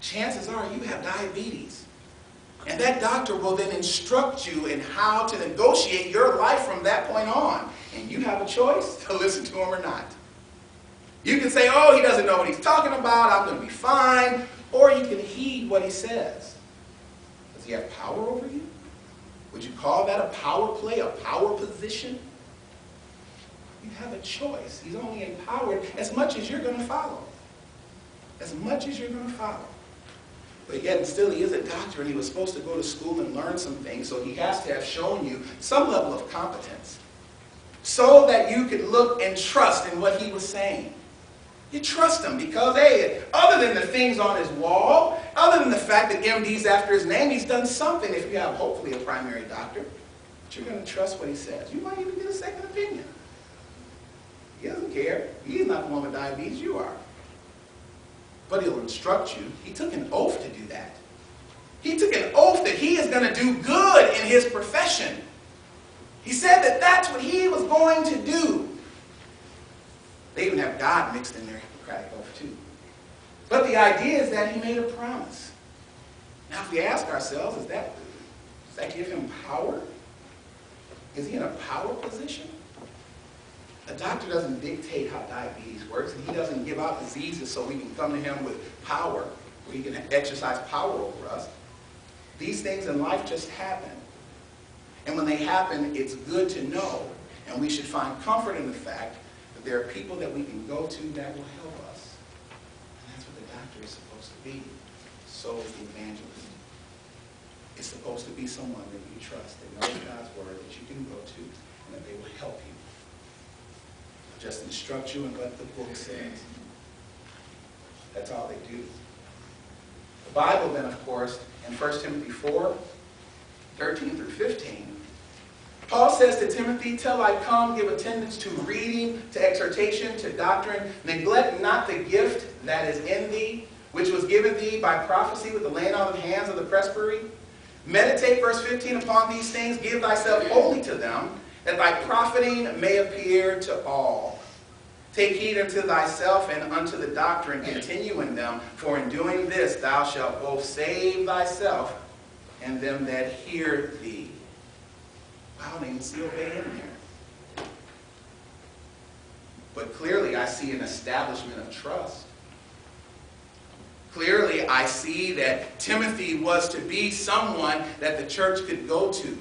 chances are you have diabetes. And that doctor will then instruct you in how to negotiate your life from that point on. And you have a choice to listen to him or not. You can say, oh, he doesn't know what he's talking about, I'm going to be fine. Or you can heed what he says. Does he have power over you? Would you call that a power play, a power position? You have a choice. He's only empowered as much as you're going to follow. As much as you're going to follow. But yet still he is a doctor and he was supposed to go to school and learn some things, so he has to have shown you some level of competence so that you could look and trust in what he was saying. You trust him because, hey, other than the things on his wall, other than the fact that MD's after his name, he's done something if you have hopefully a primary doctor. But you're going to trust what he says. You might even get a second opinion. He doesn't care. He's not the one with diabetes, you are. But he'll instruct you. He took an oath to do that. He took an oath that he is going to do good in his profession. He said that that's what he was going to do. They even have God mixed in their Hippocratic oath too. But the idea is that he made a promise. Now if we ask ourselves, does that give him power? Is he in a power position? A doctor doesn't dictate how diabetes works, and he doesn't give out diseases so we can come to him with power, where he can exercise power over us. These things in life just happen. And when they happen, it's good to know, and we should find comfort in the fact that there are people that we can go to that will help us. And that's what the doctor is supposed to be. So is the evangelist. It's supposed to be someone that you trust, that knows God's word, that you can go to, and that they will help you. Just instruct you in what the book says. That's all they do. The Bible then, of course, in 1 Timothy 4, 13 through 15, Paul says to Timothy, till I come, give attendance to reading, to exhortation, to doctrine. Neglect not the gift that is in thee, which was given thee by prophecy with the laying on of the hands of the presbytery. Meditate, verse 15, upon these things. Give thyself wholly to them, that thy profiting may appear to all. Take heed unto thyself and unto the doctrine, continue in them, for in doing this thou shalt both save thyself and them that hear thee. Wow, they didn't see obey in there. But clearly I see an establishment of trust. Clearly I see that Timothy was to be someone that the church could go to,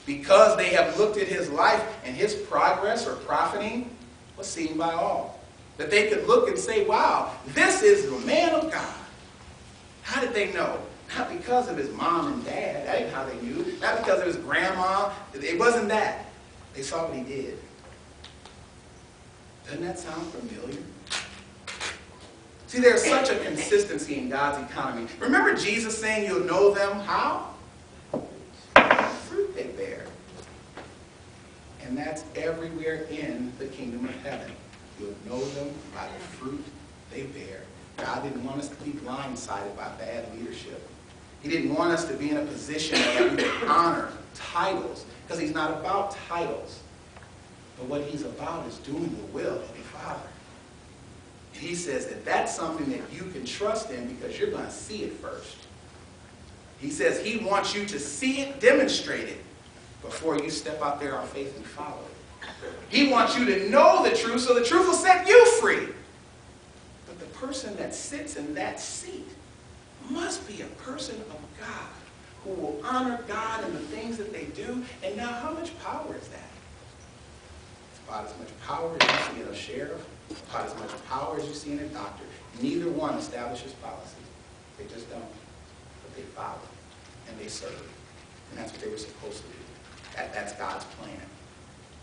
because they have looked at his life and his progress or profiting was seen by all. That they could look and say, wow, this is the man of God. How did they know? Not because of his mom and dad. That ain't how they knew. Not because of his grandma. It wasn't that. They saw what he did. Doesn't that sound familiar? See, there's such a consistency in God's economy. Remember Jesus saying you'll know them how? Fruit they bear. And that's everywhere in the kingdom of heaven. You'll know them by the fruit they bear. God didn't want us to be blindsided by bad leadership. He didn't want us to be in a position that we would honor titles, because he's not about titles. But what he's about is doing the will of the Father. And he says that that's something that you can trust in because you're going to see it first. He says he wants you to see it, demonstrate it, before you step out there on faith and follow it. He wants you to know the truth so the truth will set you free. But the person that sits in that seat must be a person of God who will honor God in the things that they do. And now, how much power is that? It's about as much power as you see in a sheriff, about as much power as you see in a doctor. Neither one establishes policy. They just don't. But they follow and they serve. And that's what they were supposed to do. That's God's plan.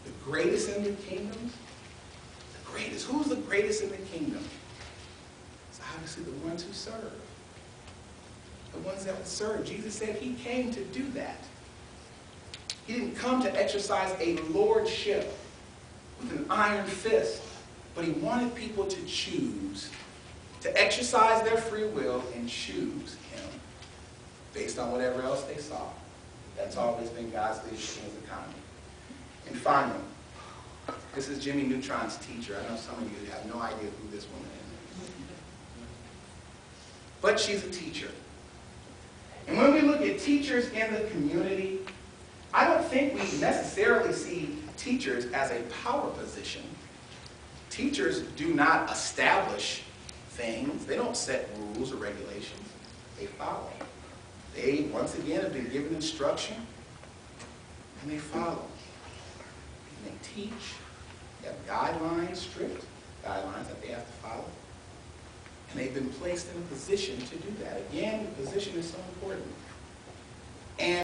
The greatest in the kingdom, the greatest. Who's the greatest in the kingdom? It's obviously the ones who serve. The ones that would serve. Jesus said he came to do that. He didn't come to exercise a lordship with an iron fist, but he wanted people to choose, to exercise their free will and choose him based on whatever else they saw. That's always been God's leadership in his economy. And finally, this is Jimmy Neutron's teacher. I know some of you have no idea who this woman is. but she's a teacher. And when we look at teachers in the community, I don't think we necessarily see teachers as a power position. Teachers do not establish things. They don't set rules or regulations. They follow. They, once again, have been given instruction, and they follow. And they teach. They have guidelines, strict guidelines that they have to follow. And they've been placed in a position to do that. Again, the position is so important.